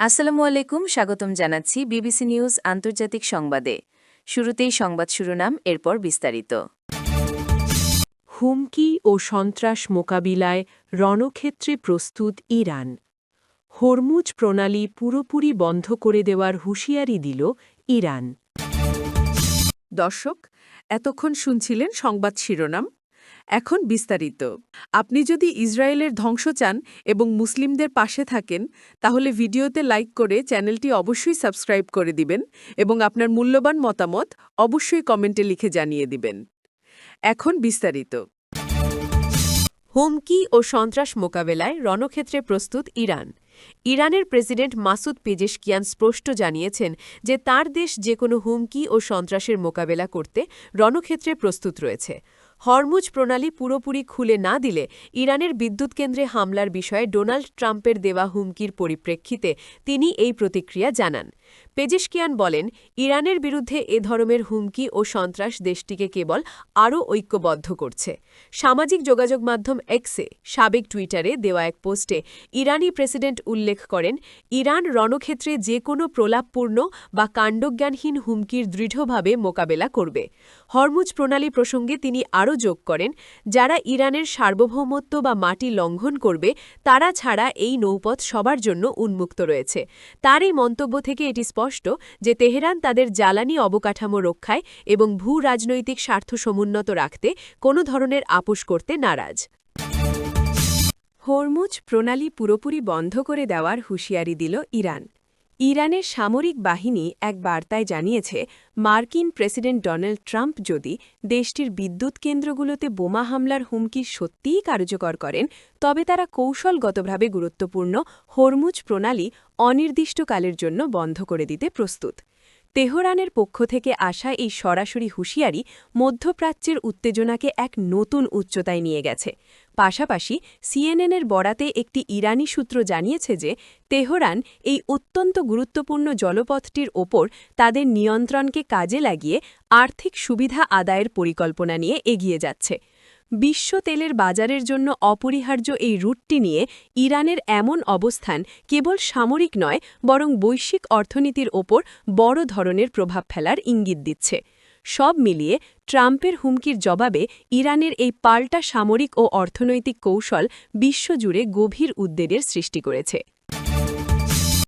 আসসালামু আলাইকুম, স্বাগতম জানাচ্ছি বিবিসি নিউজ আন্তর্জাতিক সংবাদে। শুরুতেই সংবাদ শিরোনাম, এরপর বিস্তারিত। হুমকি ও সন্ত্রাস মোকাবিলায় রণক্ষেত্রে প্রস্তুত ইরান। হরমুজ প্রণালী পুরোপুরি বন্ধ করে দেওয়ার হুঁশিয়ারি দিল ইরান। দর্শক, এতক্ষণ শুনছিলেন সংবাদ শিরোনাম। এখন বিস্তারিত। আপনি যদি ইসরায়েলের ধ্বংস চান এবং মুসলিমদের পাশে থাকেন, তাহলে ভিডিওতে লাইক করে চ্যানেলটি অবশ্যই সাবস্ক্রাইব করে দিবেন এবং আপনার মূল্যবান মতামত অবশ্যই কমেন্টে লিখে জানিয়ে দিবেন। এখন বিস্তারিত। হুমকি ও সন্ত্রাস মোকাবেলায় রণক্ষেত্রে প্রস্তুত ইরান। ইরানের প্রেসিডেন্ট মাসুদ পেজেশকিয়ান স্পষ্ট জানিয়েছেন যে তার দেশ যে কোনো হুমকি ও সন্ত্রাসের মোকাবেলা করতে রণক্ষেত্রে প্রস্তুত রয়েছে। হরমুজ প্রণালী পুরোপুরি খুলে না দিলে ইরানের বিদ্যুৎ কেন্দ্রে হামলার বিষয়ে ডোনাল্ড ট্রাম্পের দেওয়া হুমকির পরিপ্রেক্ষিতে তিনি এই প্রতিক্রিয়া জানান। পেজেশকিয়ান বলেন, ইরানের বিরুদ্ধে এ ধরনের হুমকি ও সন্ত্রাস দেশটিকে কেবল আরও ঐক্যবদ্ধ করছে। সামাজিক যোগাযোগ মাধ্যম এক্সে সাবেক টুইটারে দেওয়া এক পোস্টে ইরানি প্রেসিডেন্ট উল্লেখ করেন, ইরান রণক্ষেত্রে যে কোনো প্রলাপপূর্ণ বা কাণ্ডজ্ঞানহীন হুমকির দৃঢ়ভাবে মোকাবেলা করবে। হরমুজ প্রণালী প্রসঙ্গে তিনি আরও যোগ করেন, যারা ইরানের সার্বভৌমত্ব বা মাটি লঙ্ঘন করবে তারা ছাড়া এই নৌপথ সবার জন্য উন্মুক্ত রয়েছে। তার এই মন্তব্য থেকে এটি স্পষ্ট যে তেহরান তাদের জ্বালানি অবকাঠামো রক্ষায় এবং ভূ-রাজনৈতিক স্বার্থ সমুন্নত রাখতে কোনো ধরনের আপোস করতে নারাজ। হরমুজ প্রণালী পুরোপুরি বন্ধ করে দেওয়ার হুঁশিয়ারি দিল ইরান। ইরানের সামরিক বাহিনী এক বার্তায় জানিয়েছে, মার্কিন প্রেসিডেন্ট ডোনাল্ড ট্রাম্প যদি দেশটির বিদ্যুৎ কেন্দ্রগুলোতে বোমা হামলার হুমকি সত্যিই কার্যকর করেন, তবে তারা কৌশলগতভাবে গুরুত্বপূর্ণ হরমুজ প্রণালী অনির্দিষ্টকালের জন্য বন্ধ করে দিতে প্রস্তুত। তেহরানের পক্ষ থেকে আসা এই সরাসরি হুঁশিয়ারি মধ্যপ্রাচ্যের উত্তেজনাকে এক নতুন উচ্চতায় নিয়ে গেছে। পাশাপাশি সিএনএনের বরাতে একটি ইরানি সূত্র জানিয়েছে যে তেহরান এই অত্যন্ত গুরুত্বপূর্ণ জলপথটির ওপর তাদের নিয়ন্ত্রণকে কাজে লাগিয়ে আর্থিক সুবিধা আদায়ের পরিকল্পনা নিয়ে এগিয়ে যাচ্ছে। বিশ্ব তেলের বাজারের জন্য অপরিহার্য এই রুটটি নিয়ে ইরানের এমন অবস্থান কেবল সামরিক নয়, বরং বৈশ্বিক অর্থনীতির ওপর বড় ধরনের প্রভাব ফেলার ইঙ্গিত দিচ্ছে। সব মিলিয়ে ট্রাম্পের হুমকির জবাবে ইরানের এই পাল্টা সামরিক ও অর্থনৈতিক কৌশল বিশ্বজুড়ে গভীর উদ্বেগের সৃষ্টি করেছে।